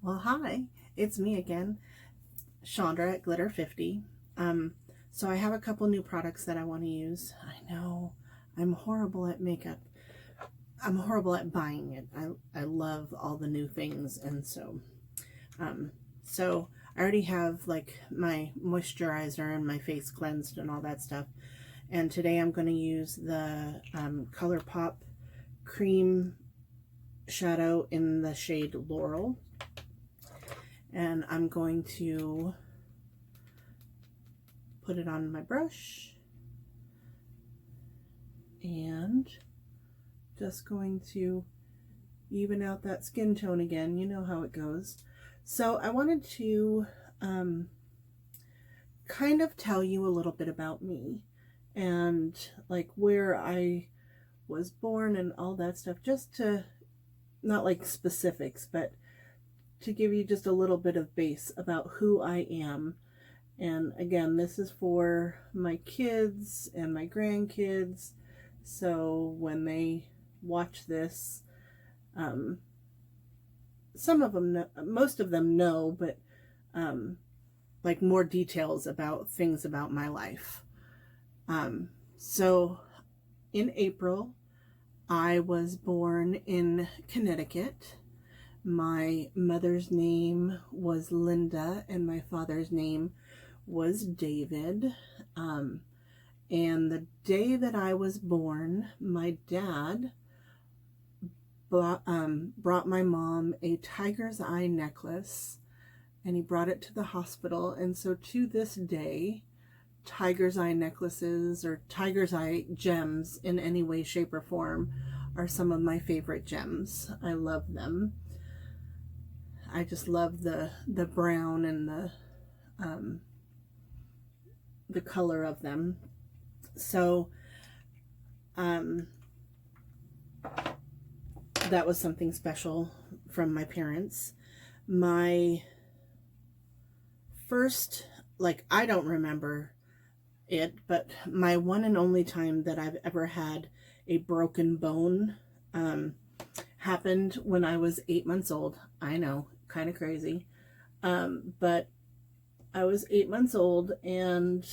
Well, hi, it's me again, Chandra at Glitter 50. So I have a couple new products that I want to use. I know I'm horrible at makeup. I'm horrible at buying it. I love all the new things, and so I already have like my moisturizer and my face cleansed and all that stuff. And today I'm going to use the Colourpop cream shadow in the shade Laurel. And I'm going to put it on my brush and just going to even out that skin tone again. You know how it goes. So I wanted to kind of tell you a little bit about me and like where I was born and all that stuff, just to, not like specifics, but to give you just a little bit of base about who I am. And again, this is for my kids and my grandkids, so when they watch this, some of them know, most of them know, but like more details about things about my life. So in April, I was born in Connecticut. My mother's name was Linda and my father's name was David. And the day that I was born, my dad brought my mom a tiger's eye necklace, and he brought it to the hospital. And so to this day, tiger's eye necklaces or tiger's eye gems in any way, shape, or form are some of my favorite gems. I love them. I just love the brown and the color of them. So that was something special from my parents. My first, like, I don't remember it, but my one and only time that I've ever had a broken bone happened when I was 8 months old. I know, kind of crazy. But I was 8 months old, and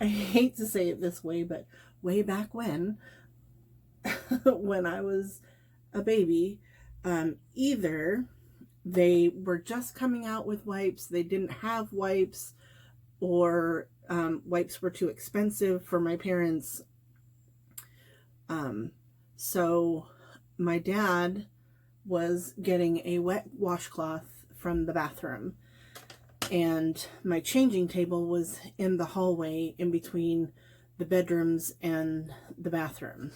I hate to say it this way, but way back when, when I was a baby, either they were just coming out with wipes, they didn't have wipes, or wipes were too expensive for my parents. So my dad was getting a wet washcloth from the bathroom, and my changing table was in the hallway in between the bedrooms and the bathroom.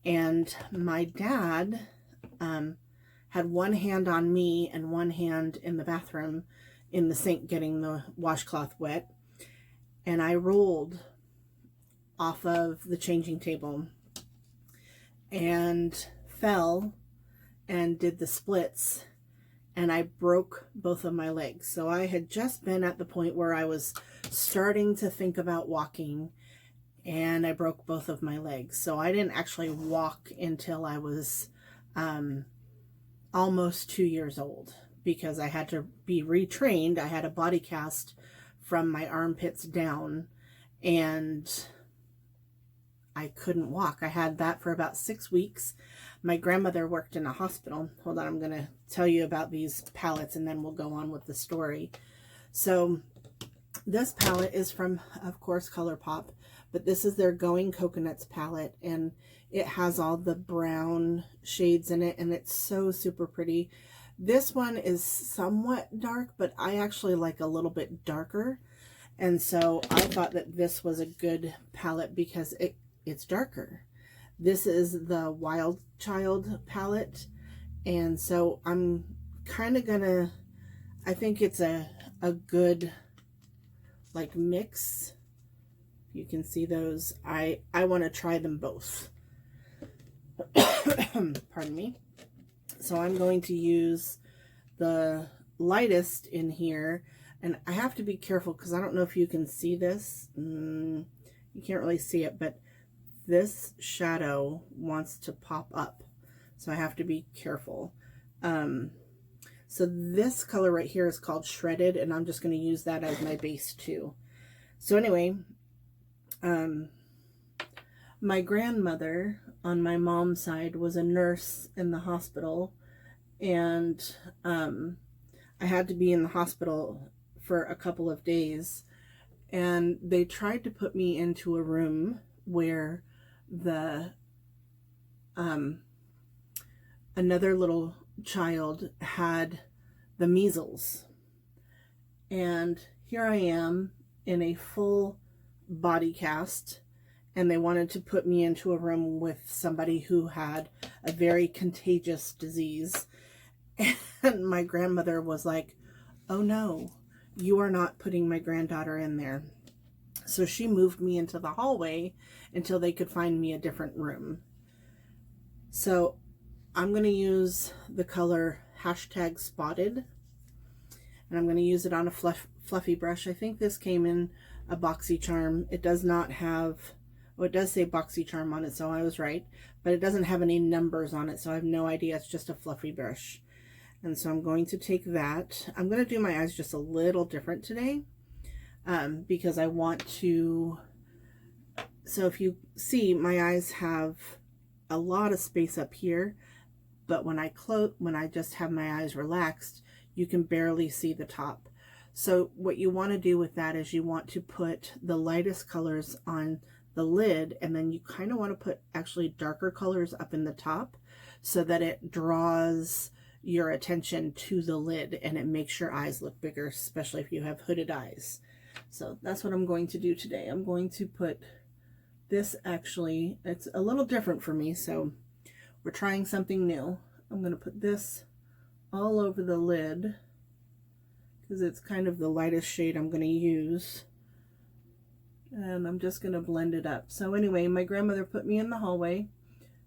And my dad had one hand on me and one hand in the bathroom in the sink getting the washcloth wet, and I rolled off of the changing table and fell and did the splits, and I broke both of my legs. So I had just been at the point where I was starting to think about walking, and I broke both of my legs. So I didn't actually walk until I was almost 2 years old, because I had to be retrained. I had a body cast from my armpits down, and I couldn't walk. I had that for about 6 weeks. My grandmother worked in a hospital. Hold on, I'm going to tell you about these palettes and then we'll go on with the story. So this palette is from, of course, Colourpop, but this is their Going Coconuts palette, and it has all the brown shades in it, and it's so super pretty. This one is somewhat dark, but I actually like a little bit darker, and so I thought that this was a good palette because it's darker. This is the Wild Child palette, and so I'm kind of gonna, I think it's a good like mix. You can see those. I want to try them both. Pardon me. So I'm going to use the lightest in here, and I have to be careful because I don't know if you can see this. You can't really see it, but this shadow wants to pop up, so I have to be careful. So this color right here is called Shredded, and I'm just going to use that as my base too. So anyway, my grandmother on my mom's side was a nurse in the hospital, and I had to be in the hospital for a couple of days, and they tried to put me into a room where the another little child had the measles, and here I am in a full body cast, and they wanted to put me into a room with somebody who had a very contagious disease. And my grandmother was like, oh no, you are not putting my granddaughter in there. So she moved me into the hallway until they could find me a different room. So I'm going to use the color #spotted, and I'm going to use it on a fluffy brush. I think this came in a BoxyCharm. It does not have, well, it does say BoxyCharm on it, so I was right, but it doesn't have any numbers on it, so I have no idea. It's just a fluffy brush. And so I'm going to take that. I'm going to do my eyes just a little different today, because I want to, so if you see, my eyes have a lot of space up here, but when I just have my eyes relaxed, you can barely see the top. So what you want to do with that is you want to put the lightest colors on the lid, and then you kind of want to put actually darker colors up in the top so that it draws your attention to the lid and it makes your eyes look bigger, especially if you have hooded eyes. So that's what I'm going to do today. I'm going to put this, actually, it's a little different for me, so we're trying something new. I'm going to put this all over the lid because it's kind of the lightest shade I'm going to use. And I'm just going to blend it up. So anyway, my grandmother put me in the hallway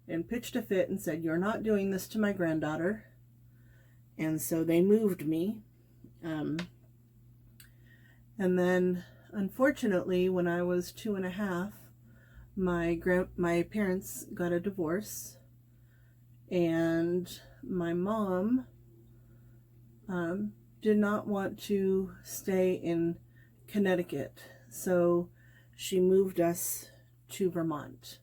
and pitched a fit and said, you're not doing this to my granddaughter. And so they moved me. And then, unfortunately, when I was 2.5, my parents got a divorce, and my mom did not want to stay in Connecticut, so she moved us to Vermont.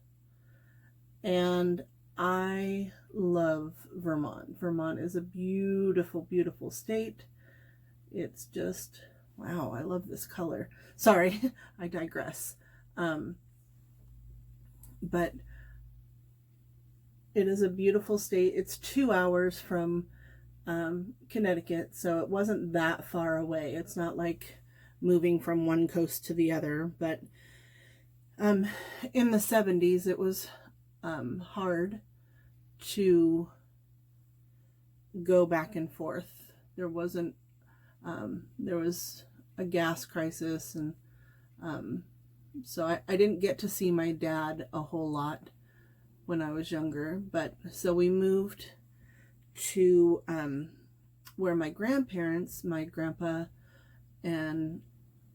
And I love Vermont. Vermont is a beautiful, beautiful state. It's just, wow, I love this color. Sorry, I digress. But it is a beautiful state. It's 2 hours from Connecticut, so it wasn't that far away. It's not like moving from one coast to the other, but in the 70s it was hard to go back and forth. There wasn't, there was a gas crisis, and so I didn't get to see my dad a whole lot when I was younger, but so we moved to where my grandparents, my grandpa and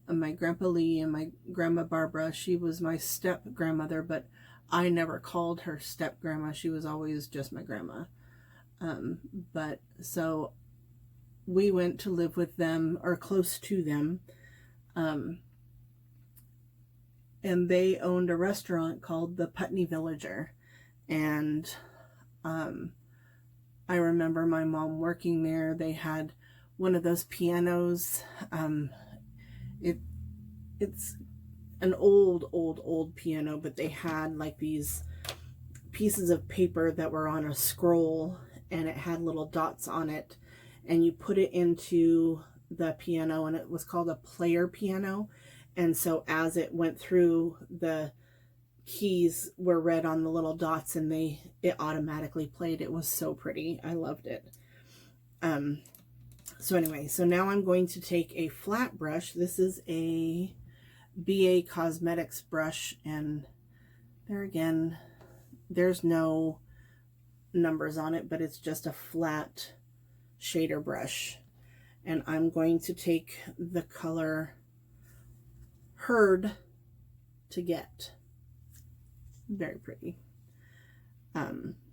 my grandpa Lee and my grandma Barbara, she was my step grandmother, but I never called her step grandma. She was always just my grandma. But so we went to live with them, or close to them. And they owned a restaurant called the Putney Villager. And I remember my mom working there. They had one of those pianos. It's an old piano, but they had like these pieces of paper that were on a scroll, and it had little dots on it, and you put it into the piano, and it was called a player piano. And so as it went through, the keys were read on the little dots, and it automatically played. It was so pretty. I loved it. So anyway, so now I'm going to take a flat brush. This is a BA Cosmetics brush, and there again, there's no numbers on it, but it's just a flat shader brush. And I'm going to take the color Heard to Get. Very pretty.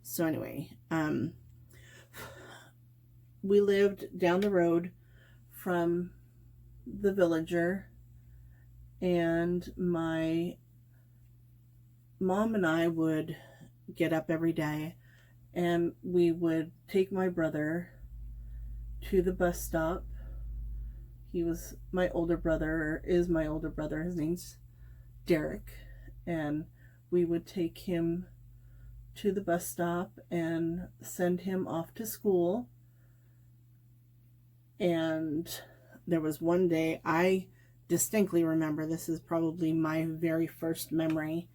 So anyway, we lived down the road from the villager, and my mom and I would get up every day and we would take my brother to the bus stop. He was my older brother, or is my older brother. His name's Derek. And we would take him to the bus stop and send him off to school. And there was one day, I distinctly remember, this is probably my very first memory.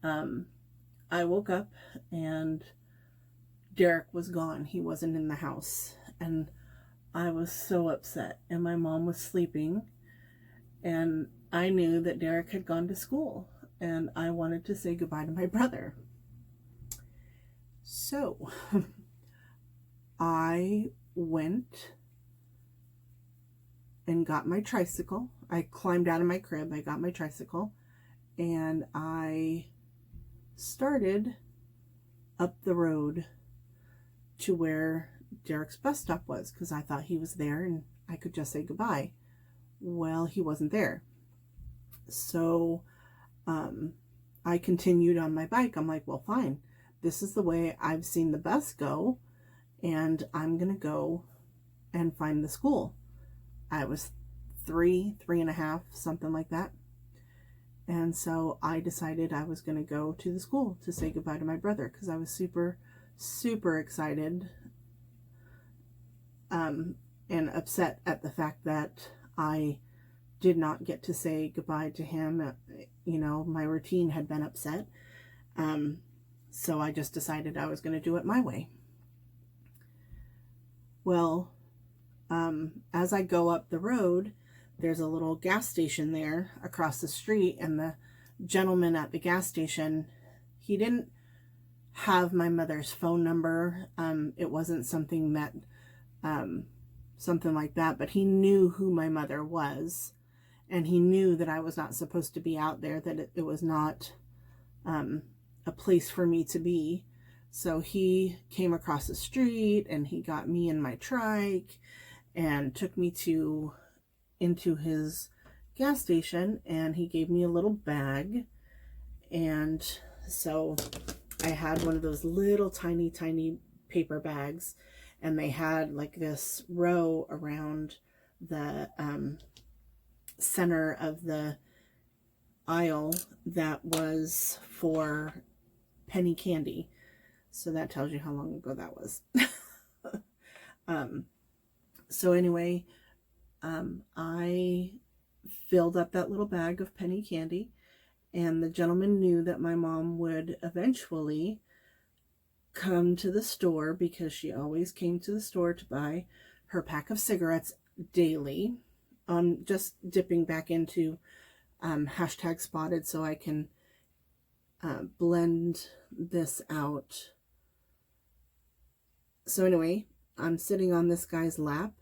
I woke up and Derek was gone. He wasn't in the house. And I was so upset. And my mom was sleeping. And I knew that Derek had gone to school. And I wanted to say goodbye to my brother. So I went and got my tricycle. I climbed out of my crib. I got my tricycle. And I started up the road to where Derek's bus stop was, because I thought he was there and I could just say goodbye. Well, he wasn't there. So I continued on my bike. I'm like, well, fine. This is the way I've seen the bus go, and I'm going to go and find the school. I was 3.5, something like that. And so I decided I was going to go to the school to say goodbye to my brother, because I was super, super excited and upset at the fact that I did not get to say goodbye to him. You know, my routine had been upset. So I just decided I was going to do it my way. Well, as I go up the road, there's a little gas station there across the street, and the gentleman at the gas station, he didn't have my mother's phone number. It wasn't something that, something like that, but he knew who my mother was, and he knew that I was not supposed to be out there, that it was not a place for me to be. So he came across the street and he got me in my trike and took me into his gas station, and he gave me a little bag. And so I had one of those little tiny paper bags, and they had like this row around the center of the aisle that was for penny candy. So that tells you how long ago that was. So anyway, I filled up that little bag of penny candy, and the gentleman knew that my mom would eventually come to the store, because she always came to the store to buy her pack of cigarettes daily. Just dipping back into hashtag spotted so I can blend this out. So anyway, I'm sitting on this guy's lap.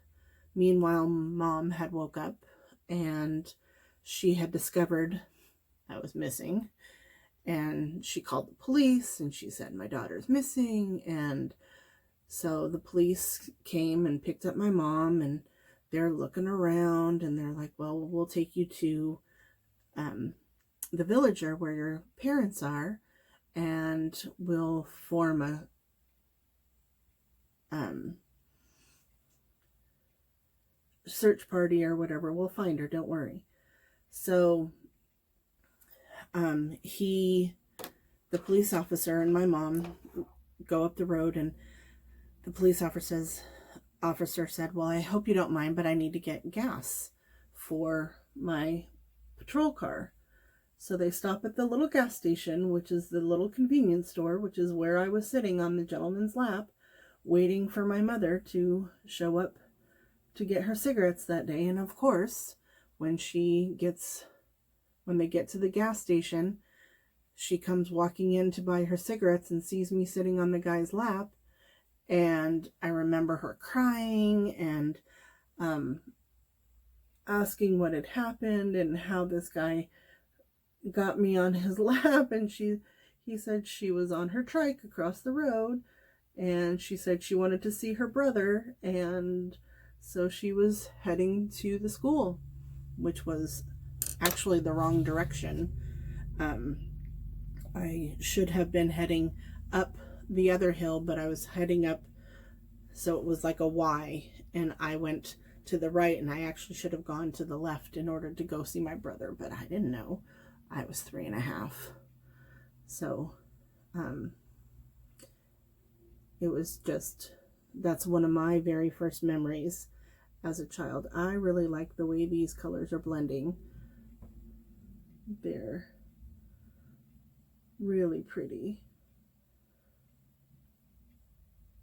Meanwhile, Mom had woke up and she had discovered I was missing, and she called the police and she said my daughter's missing. And so the police came and picked up my mom, and they're looking around and they're like, well, we'll take you to the villager where your parents are, and we'll form a search party or whatever. We'll find her, don't worry. So the police officer and my mom go up the road, and the police officer said, well, I hope you don't mind, but I need to get gas for my patrol car. So they stop at the little gas station, which is the little convenience store, which is where I was sitting on the gentleman's lap, waiting for my mother to show up to get her cigarettes that day. And of course, when they get to the gas station, she comes walking in to buy her cigarettes and sees me sitting on the guy's lap. And I remember her crying and asking what had happened and how this guy got me on his lap. And he said she was on her trike across the road, and she said she wanted to see her brother, and so she was heading to the school, which was actually the wrong direction. I should have been heading up the other hill, but I was heading up, so it was like a Y, and I went to the right, and I actually should have gone to the left in order to go see my brother, but I didn't know. I was 3.5. So it was just, that's one of my very first memories as a child. I really like the way these colors are blending. They're really pretty.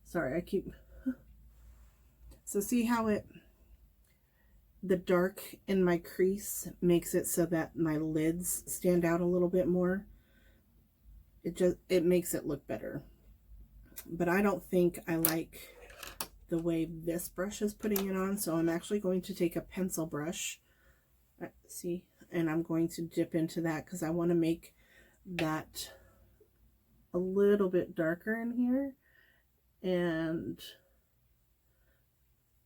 Sorry, I keep... So see how the dark in my crease makes it so that my lids stand out a little bit more? It makes it look better. But I don't think I like the way this brush is putting it on, so I'm actually going to take a pencil brush, see, and I'm going to dip into that because I want to make that a little bit darker in here, and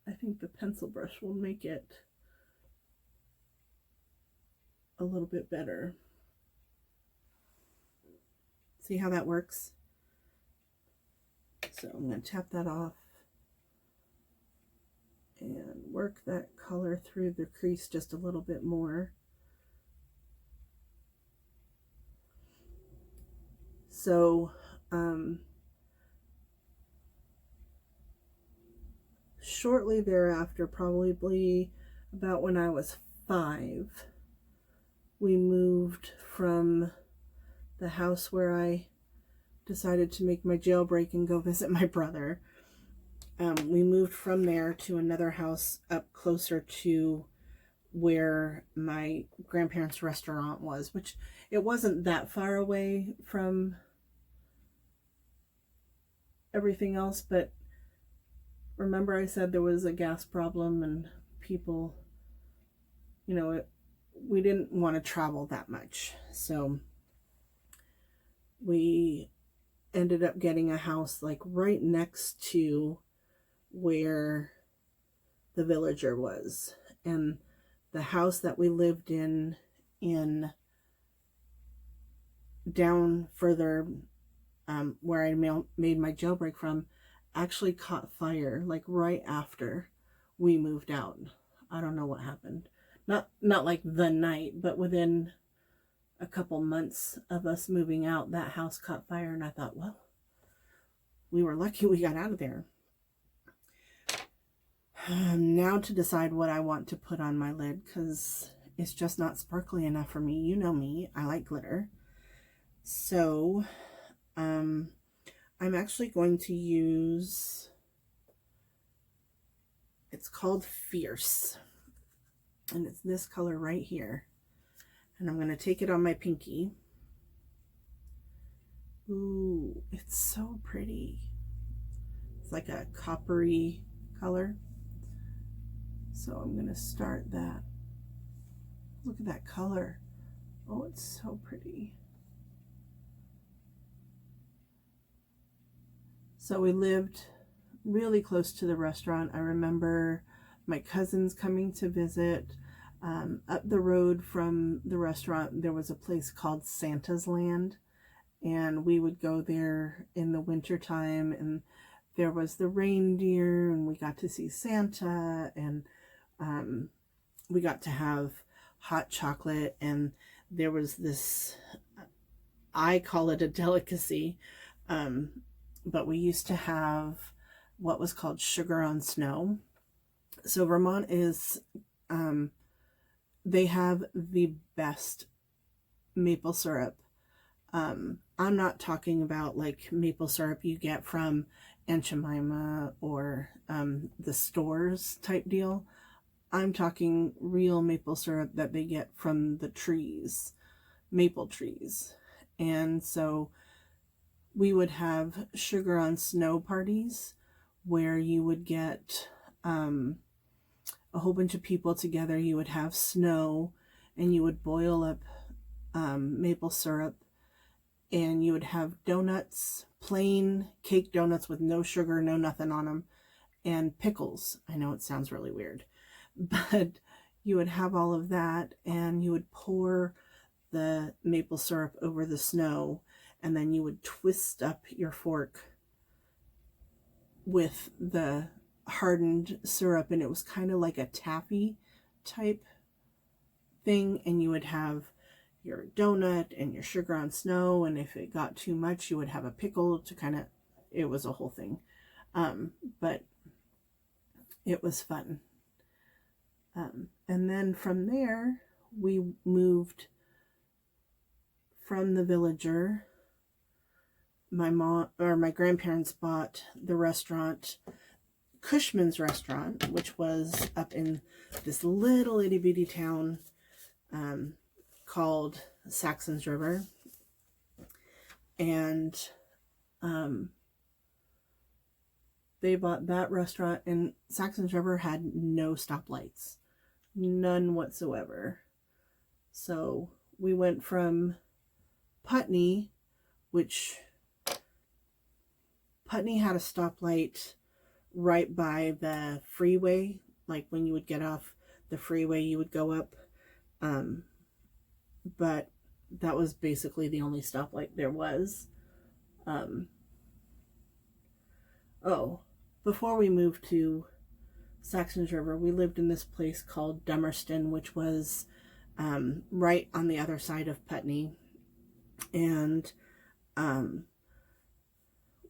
I think the pencil brush will make it a little bit better. See how that works? So I'm going to tap that off and work that color through the crease just a little bit more. So shortly thereafter, probably about when I was 5, we moved from the house where I decided to make my jailbreak and go visit my brother. We moved from there to another house up closer to where my grandparents' restaurant was, which it wasn't that far away from everything else, but remember I said there was a gas problem and people, you know, we didn't want to travel that much. So we ended up getting a house like right next to where the villager was. And the house that we lived in down further where I made my jailbreak from actually caught fire like right after we moved out. I don't know what happened. Not like the night, but within a couple months of us moving out, that house caught fire, and I thought, well, we were lucky we got out of there. Now to decide what I want to put on my lid, because it's just not sparkly enough for me. You know me, I like glitter. So I'm actually going to use, it's called Fierce, and it's this color right here. And I'm going to take it on my pinky. Ooh, it's so pretty. It's like a coppery color. So I'm going to start that. Look at that color. Oh, it's so pretty. So we lived really close to the restaurant. I remember my cousins coming to visit. Up the road from the restaurant, there was a place called Santa's Land, and we would go there in the winter time, and there was the reindeer, and we got to see Santa, and we got to have hot chocolate, and there was this, I call it a delicacy, but we used to have what was called sugar on snow. So Vermont is, they have the best maple syrup. I'm not talking about like maple syrup you get from Aunt Jemima or the stores type deal. I'm talking real maple syrup that they get from the trees, maple trees. And so we would have sugar on snow parties where you would get a whole bunch of people together. You would have snow and you would boil up maple syrup, and you would have donuts, plain cake donuts with no sugar, no nothing on them, and pickles. I know it sounds really weird, but you would have all of that, and you would pour the maple syrup over the snow, and then you would twist up your fork with the hardened syrup, and it was kind of like a taffy type thing, and you would have your donut and your sugar on snow, and if it got too much you would have a pickle to kind of, it was a whole thing. But it was fun. And then from there we moved from the Villager. My mom or my grandparents bought the restaurant, Cushman's Restaurant, which was up in this little itty bitty town called Saxon's River. And they bought that restaurant, and Saxon's River had no stoplights, none whatsoever. So we went from Putney, which Putney had a stoplight right by the freeway. Like when you would get off the freeway, you would go up. But that was basically the only stoplight there was. Oh, before we moved to Saxon's River, we lived in this place called Dummerston, which was right on the other side of Putney. And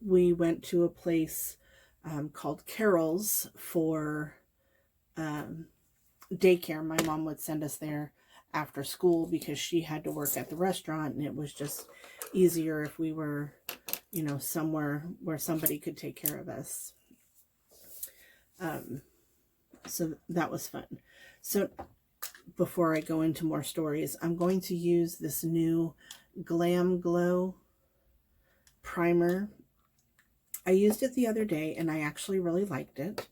we went to a place called Carol's for daycare. My mom would send us there after school because she had to work at the restaurant, and it was just easier if we were, you know, somewhere where somebody could take care of us. So that was fun. So before I go into more stories, I'm going to use this new Glamglow primer. I used it the other day and I actually really liked it.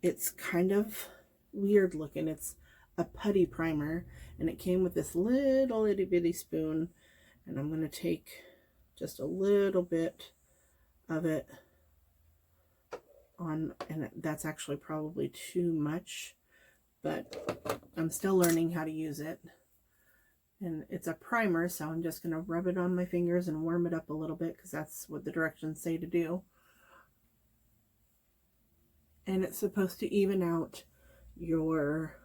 It's kind of weird looking. It's a putty primer, and it came with this little itty bitty spoon, and I'm going to take just a little bit of it on, and that's actually probably too much, but I'm still learning how to use it. And it's a primer, so I'm just going to rub it on my fingers and warm it up a little bit because that's what the directions say to do. And it's supposed to even out your,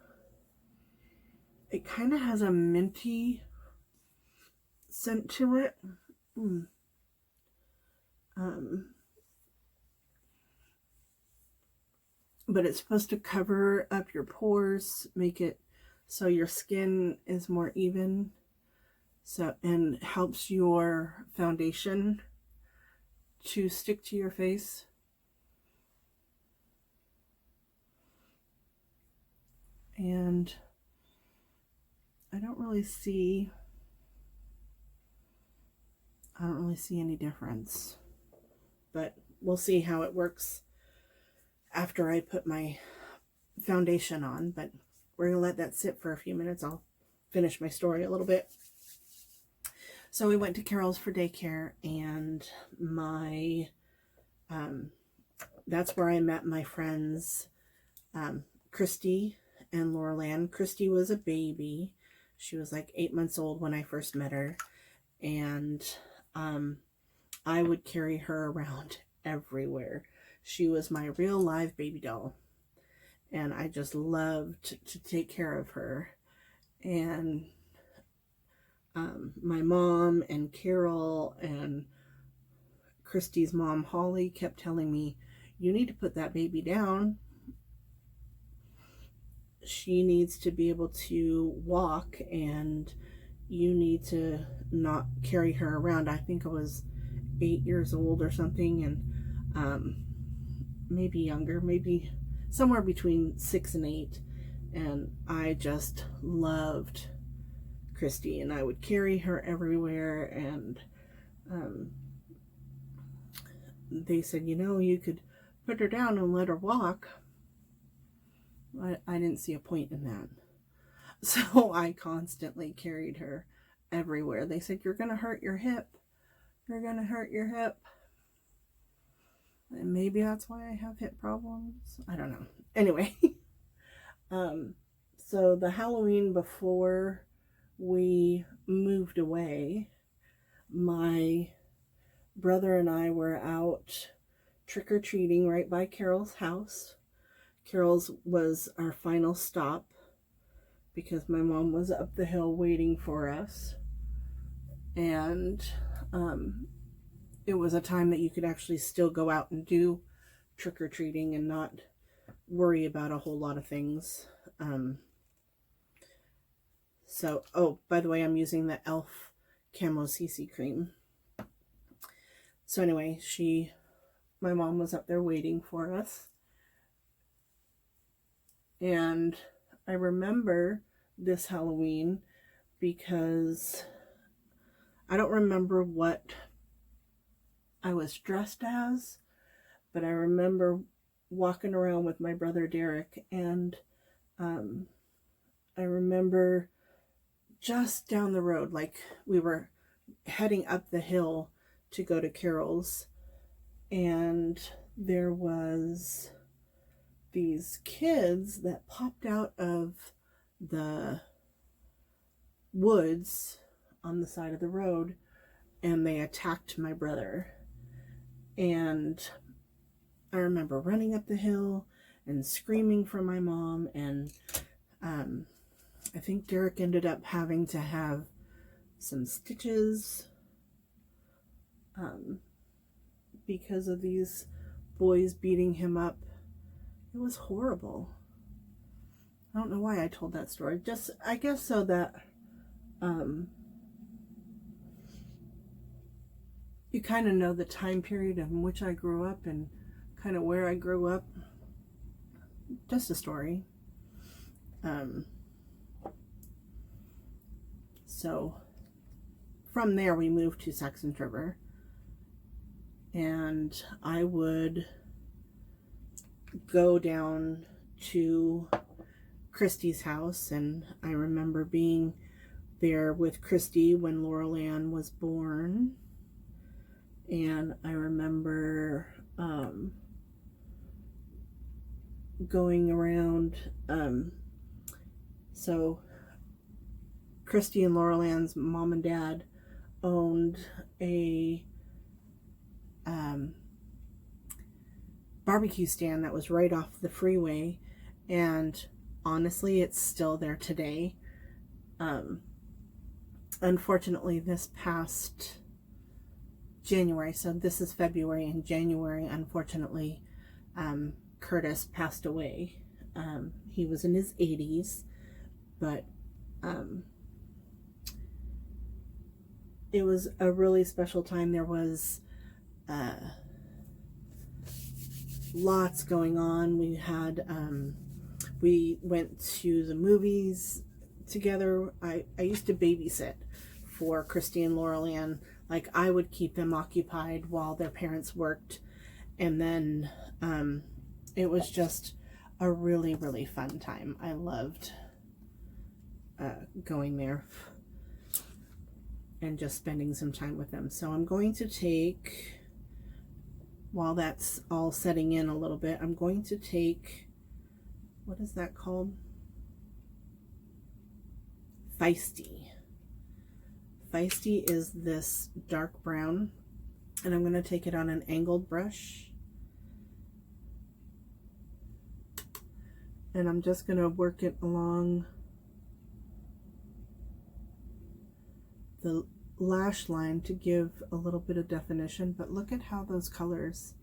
it kind of has a minty scent to it. But it's supposed to cover up your pores, make it so your skin is more even, so, and helps your foundation to stick to your face. And I don't really see any difference, but we'll see how it works after I put my foundation on. But we're gonna let that sit for a few minutes. I'll finish my story a little bit. So we went to Carol's for daycare, and my that's where I met my friends Christy and Laurel. Christy was a baby. She was like 8 months old when I first met her, and I would carry her around everywhere. She was my real live baby doll, and I just loved to take care of her. And my mom and Carol and Christy's mom, Holly, kept telling me, you need to put that baby down. She needs to be able to walk, and you need to not carry her around. I think I was 8 years old or something, and maybe younger, maybe somewhere between 6 and 8. And I just loved Christy, and I would carry her everywhere. And they said, you know, you could put her down and let her walk. I didn't see a point in that. So I constantly carried her everywhere. They said, you're going to hurt your hip. You're going to hurt your hip. And maybe that's why I have hip problems. I don't know. Anyway, so the Halloween before we moved away, my brother and I were out trick-or-treating right by Carol's house. Carol's was our final stop because my mom was up the hill waiting for us. And it was a time that you could actually still go out and do trick-or-treating and not worry about a whole lot of things. So, oh, by the way, I'm using the E.L.F Camo CC cream. So anyway, my mom was up there waiting for us. And I remember this Halloween because I don't remember what I was dressed as, but I remember walking around with my brother Derek, and I remember just down the road, like we were heading up the hill to go to Carol's, and there was these kids that popped out of the woods on the side of the road, and they attacked my brother. And I remember running up the hill and screaming for my mom, and I think Derek ended up having to have some stitches because of these boys beating him up. It was horrible. I don't know why I told that story. Just, I guess so that you kind of know the time period in which I grew up and kind of where I grew up. Just a story. So from there we moved to Saxon River, and I would go down to Christy's house, and I remember being there with Christy when Laurel Ann was born. And I remember going around, so Christy and Laurel Ann's mom and dad owned a barbecue stand that was right off the freeway, and honestly it's still there today. Unfortunately, this past January, so this is February, in January, unfortunately, Curtis passed away. He was in his 80s, but it was a really special time. There was lots going on. We had we went to the movies together. I used to babysit for Christy and Laurel Ann. Like, I would keep them occupied while their parents worked, and then it was just a really, really fun time. I loved going there and just spending some time with them. So I'm going to take, while that's all setting in a little bit, I'm going to take, what is that called? Feisty. Feisty is this dark brown, and I'm going to take it on an angled brush, and I'm just going to work it along the lash line to give a little bit of definition. But look at how those colors,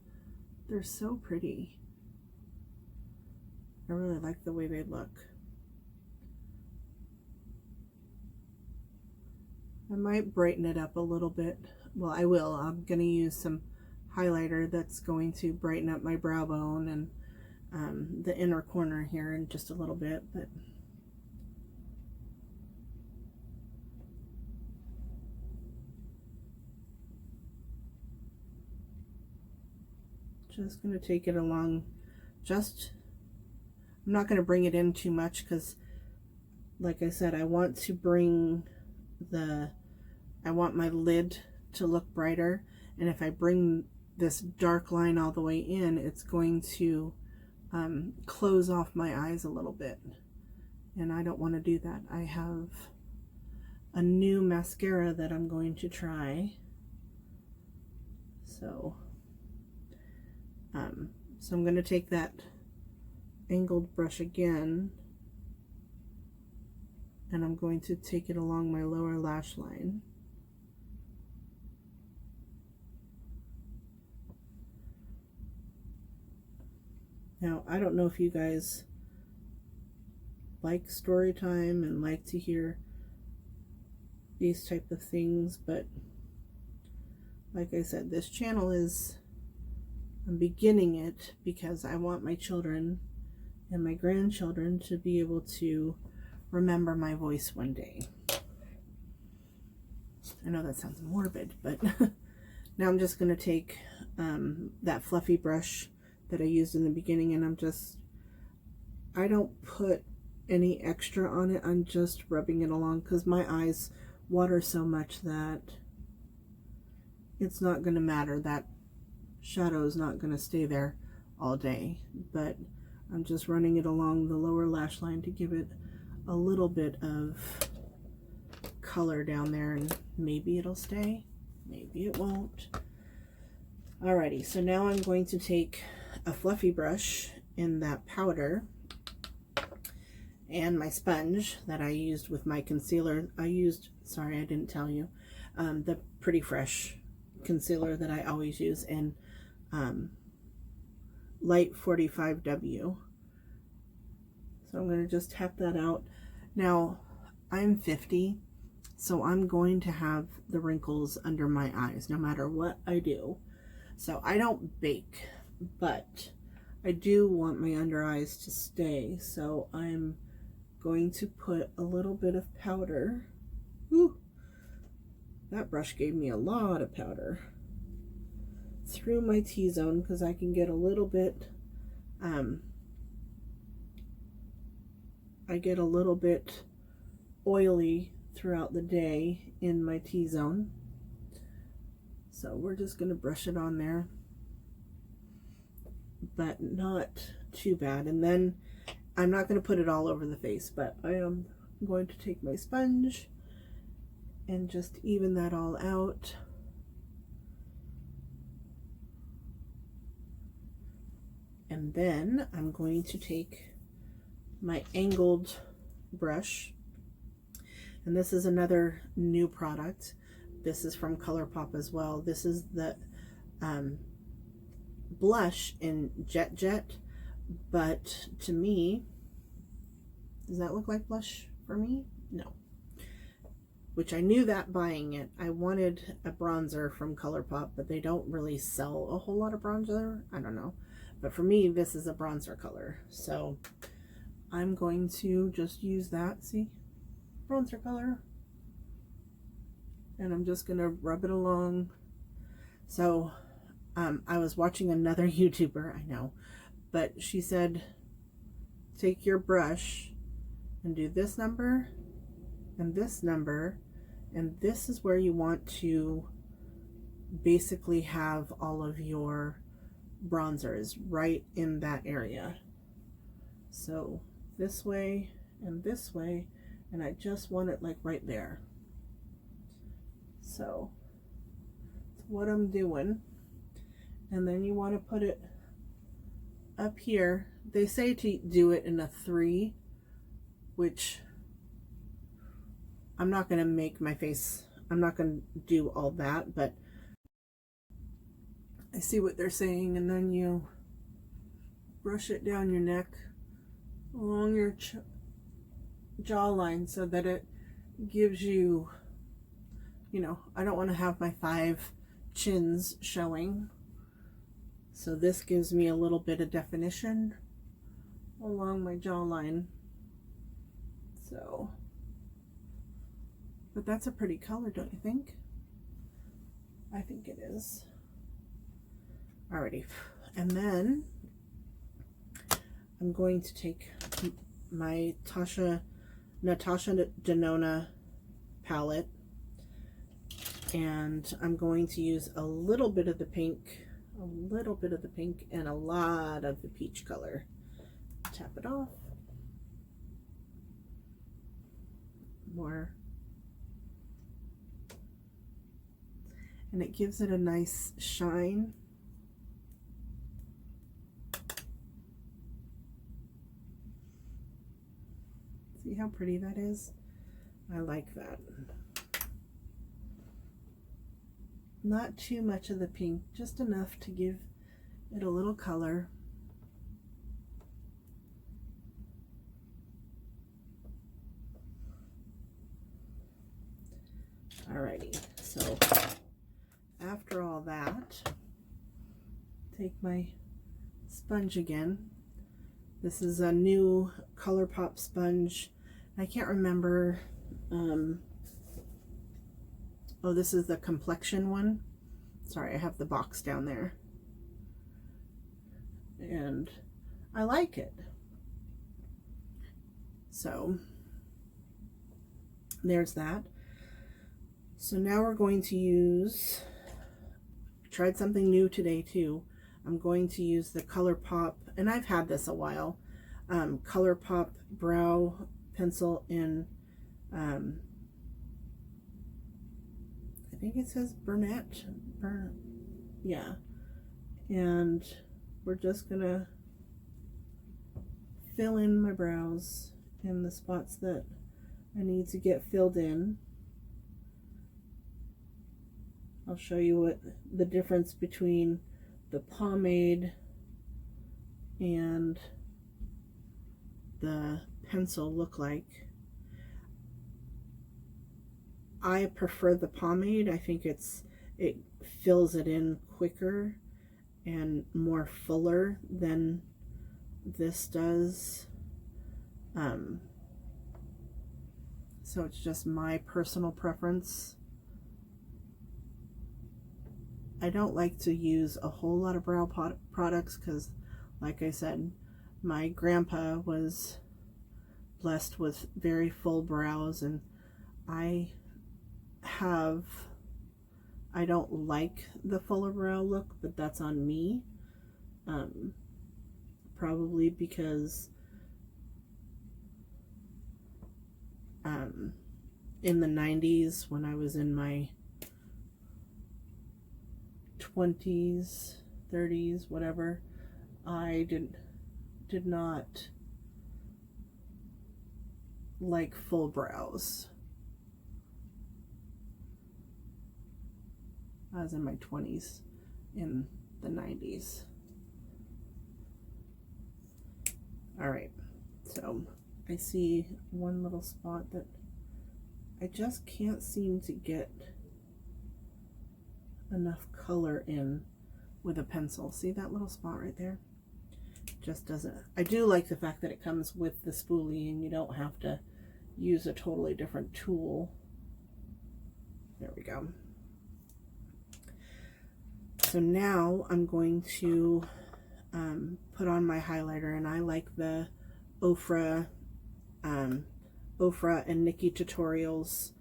they're so pretty. I really like the way they look. I might brighten it up a little bit. Well, I will. I'm going to use some highlighter that's going to brighten up my brow bone and the inner corner here in just a little bit. But just going to take it along. I'm not going to bring it in too much because, like I said, I want to bring I want my lid to look brighter, and if I bring this dark line all the way in, it's going to close off my eyes a little bit, and I don't want to do that. I have a new mascara that I'm going to try, so I'm going to take that angled brush again, and I'm going to take it along my lower lash line. Now, I don't know if you guys like story time and like to hear these type of things, but like I said, this channel I'm beginning it because I want my children and my grandchildren to be able to remember my voice one day. I know that sounds morbid, but now I'm just going to take that fluffy brush that I used in the beginning, and I don't put any extra on it. I'm just rubbing it along because my eyes water so much that it's not going to matter. That shadow is not going to stay there all day, but I'm just running it along the lower lash line to give it a little bit of color down there, and maybe it'll stay, maybe it won't. Alrighty, so now I'm going to take a fluffy brush in that powder and my sponge that I used with my concealer. Sorry, I didn't tell you, the Pretty Fresh concealer that I always use in light 45W. So I'm going to just tap that out. Now, I'm 50, so I'm going to have the wrinkles under my eyes no matter what I do. So I don't bake, but I do want my under eyes to stay, so I'm going to put a little bit of powder. Ooh, that brush gave me a lot of powder through my T-zone because I can get a little bit I get a little bit oily throughout the day in my T-zone, so we're just going to brush it on there, but not too bad. And then I'm not going to put it all over the face, but I am going to take my sponge and just even that all out. And then I'm going to take my angled brush, and this is another new product. This is from Colourpop as well. This is the blush in Jet Jet, but to me, does that look like blush for me? No. Which I knew that buying it. I wanted a bronzer from Colourpop, but they don't really sell a whole lot of bronzer. I don't know. But for me, this is a bronzer color. So I'm going to just use that, see? Bronzer color. And I'm just going to rub it along. So I was watching another YouTuber, I know, but she said, take your brush and do this number and this number, and this is where you want to basically have all of your bronzers right in that area. So this way, and I just want it like right there. So that's what I'm doing. And then you want to put it up here. They say to do it in a 3, which I'm not going to make my face, I'm not going to do all that, but I see what they're saying. And then you brush it down your neck along your jawline so that it gives you, you know, I don't want to have my 5 chins showing. So this gives me a little bit of definition along my jawline. So, but that's a pretty color, don't you think? I think it is. Alrighty, and then I'm going to take my Natasha Denona palette. And I'm going to use a little bit of the pink, and a lot of the peach color. Tap it off. More. And it gives it a nice shine. See how pretty that is? I like that. Not too much of the pink, just enough to give it a little color. Alrighty, so after all that, take my sponge again. This is a new Colourpop sponge. I can't remember. Oh, this is the complexion one. Sorry, I have the box down there. And I like it. So there's that. So now we're going to use, tried something new today too. I'm going to use the Colourpop, and I've had this a while, Colourpop brow pencil in, I think it says Brunette, yeah. And we're just gonna fill in my brows in the spots that I need to get filled in. I'll show you what the difference between the pomade and the pencil look like. I prefer the pomade. I think it fills it in quicker and more fuller than this does. So it's just my personal preference. I don't like to use a whole lot of brow products because, like I said, my grandpa was blessed with very full brows, and I don't like the fuller brow look, but that's on me. Probably because in the 90s, when I was in my 20s, 30s, whatever, I did not like full brows. I was in my 20s in the 90s. All right, so I see one little spot that I just can't seem to get enough color in with a pencil. See that little spot right there? Just doesn't. I do like the fact that it comes with the spoolie and you don't have to use a totally different tool. There we go. So now I'm going to put on my highlighter, and I like the Ofra and NikkiTutorials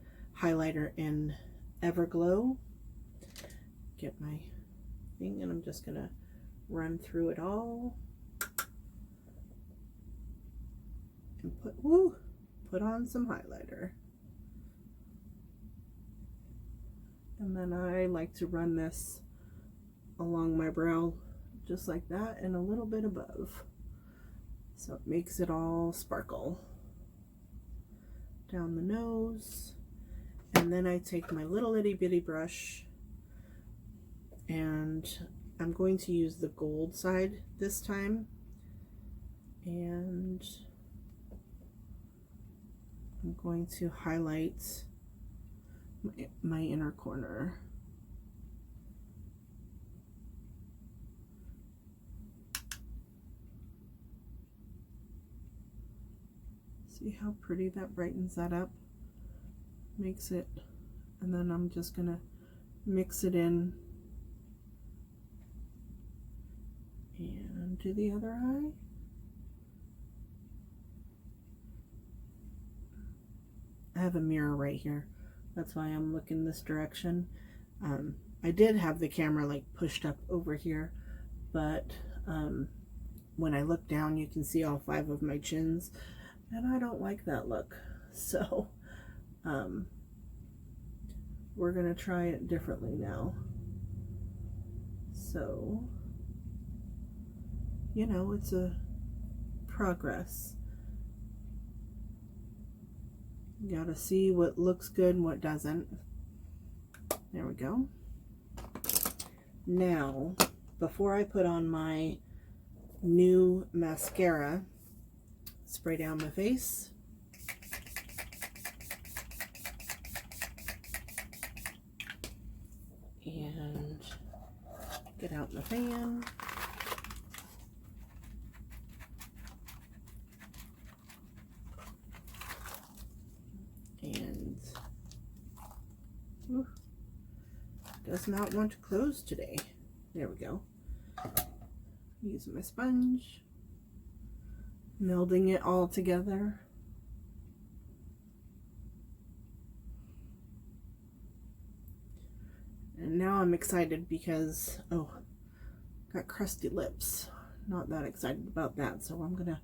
highlighter in Everglow. Get my thing, and I'm just gonna run through it all and put on some highlighter. And then I like to run this along my brow just like that and a little bit above, so it makes it all sparkle down the nose. And then I take my little itty bitty brush, and I'm going to use the gold side this time, and I'm going to highlight my inner corner. See how pretty that brightens that up? Makes it, and then I'm just gonna mix it in and do the other eye. I have a mirror right here. That's why I'm looking this direction. I did have the camera like pushed up over here, but when I look down, you can see all 5 of my chins, and I don't like that look. So we're gonna try it differently now. So, you know, it's a progress. You gotta see what looks good and what doesn't. There we go. Now, before I put on my new mascara, spray down my face. And get out my fan. And does not want to close today. There we go. Using my sponge, melding it all together. And now I'm excited because, oh, got crusty lips. Not that excited about that, so I'm gonna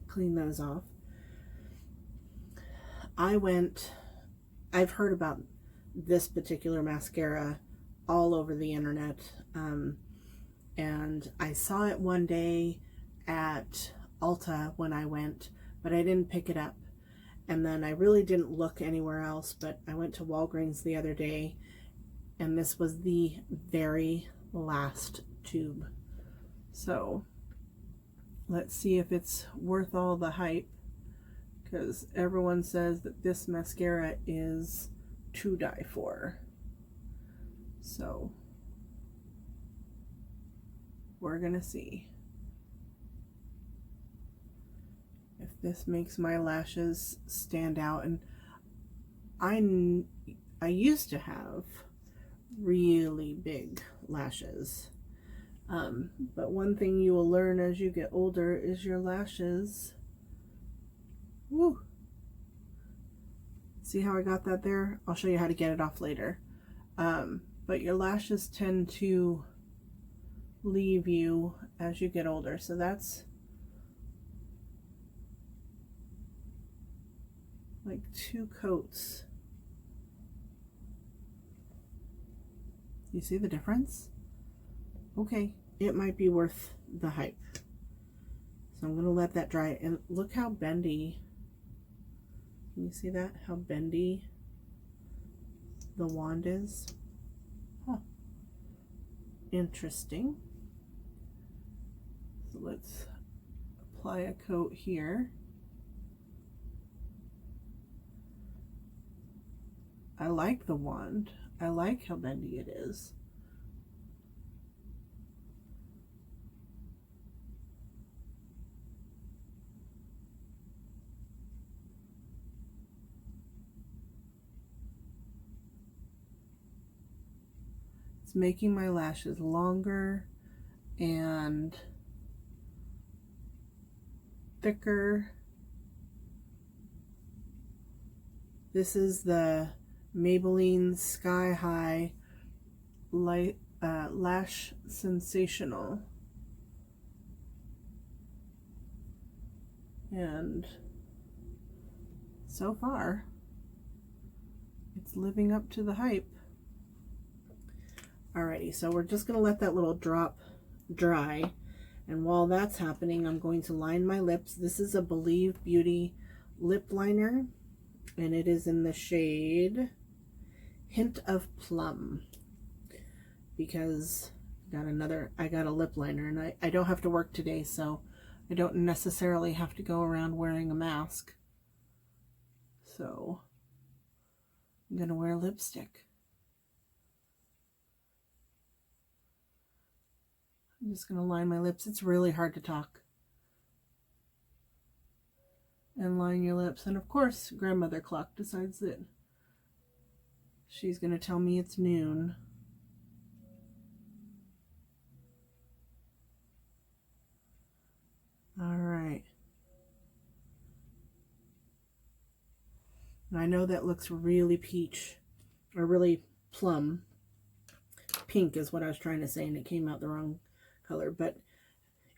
clean those off. I've heard about this particular mascara all over the internet, and I saw it one day at Ulta when I went, but I didn't pick it up. And then I really didn't look anywhere else, but I went to Walgreens the other day, and this was the very last tube. So let's see if it's worth all the hype, because everyone says that this mascara is to die for. So we're gonna see if this makes my lashes stand out. And I used to have really big lashes, but one thing you will learn as you get older is your lashes, woo, see how I got that there? I'll show you how to get it off later. But your lashes tend to leave you as you get older, so that's like 2 coats. You see the difference? Okay, it might be worth the hype. So I'm gonna let that dry, and look how bendy. Can you see that? How bendy the wand is? Huh. Interesting. So let's apply a coat here. I like the wand. I like how bendy it is. It's making my lashes longer and thicker. This is the Maybelline Sky High Lash Sensational, and so far it's living up to the hype. Alrighty, so we're just going to let that little drop dry, and while that's happening, I'm going to line my lips. This is a Believe Beauty lip liner, and it is in the shade Hint of Plum, because I got a lip liner, and I don't have to work today, so I don't necessarily have to go around wearing a mask. So I'm gonna wear lipstick. I'm just gonna line my lips. It's really hard to talk and line your lips, and of course grandmother clock decides that she's gonna tell me it's noon. All right. And I know that looks really peach, or really plum. Pink is what I was trying to say, and it came out the wrong color, but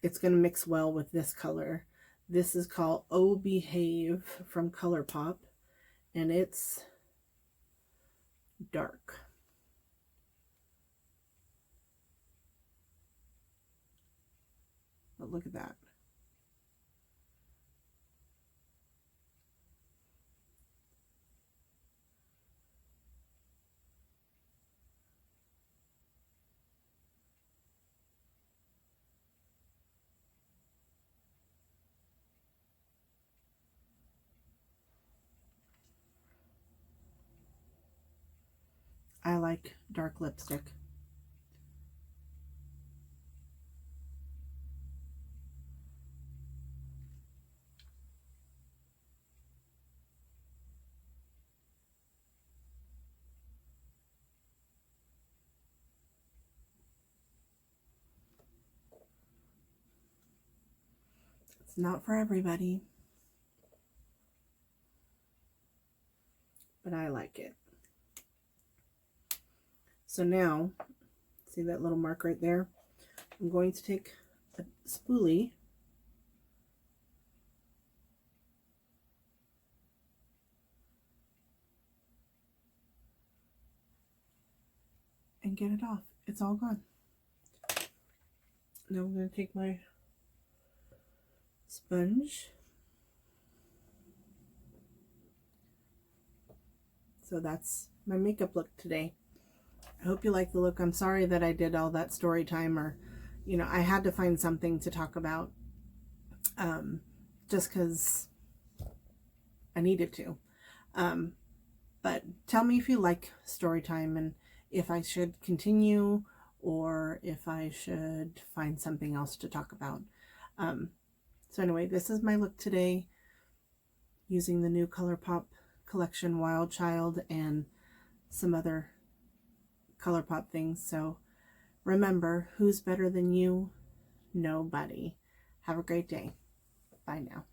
it's going to mix well with this color. This is called Oh Behave from Colourpop, and it's dark. But look at that. I like dark lipstick. It's not for everybody, but I like it. So now, see that little mark right there? I'm going to take a spoolie and get it off. It's all gone. Now I'm going to take my sponge. So that's my makeup look today. I hope you like the look. I'm sorry that I did all that story time, or, you know, I had to find something to talk about just because I needed to. But tell me if you like story time and if I should continue or if I should find something else to talk about. So anyway, this is my look today using the new Colourpop collection Wild Child and some other Colourpop things. So remember, who's better than you? Nobody. Have a great day. Bye now.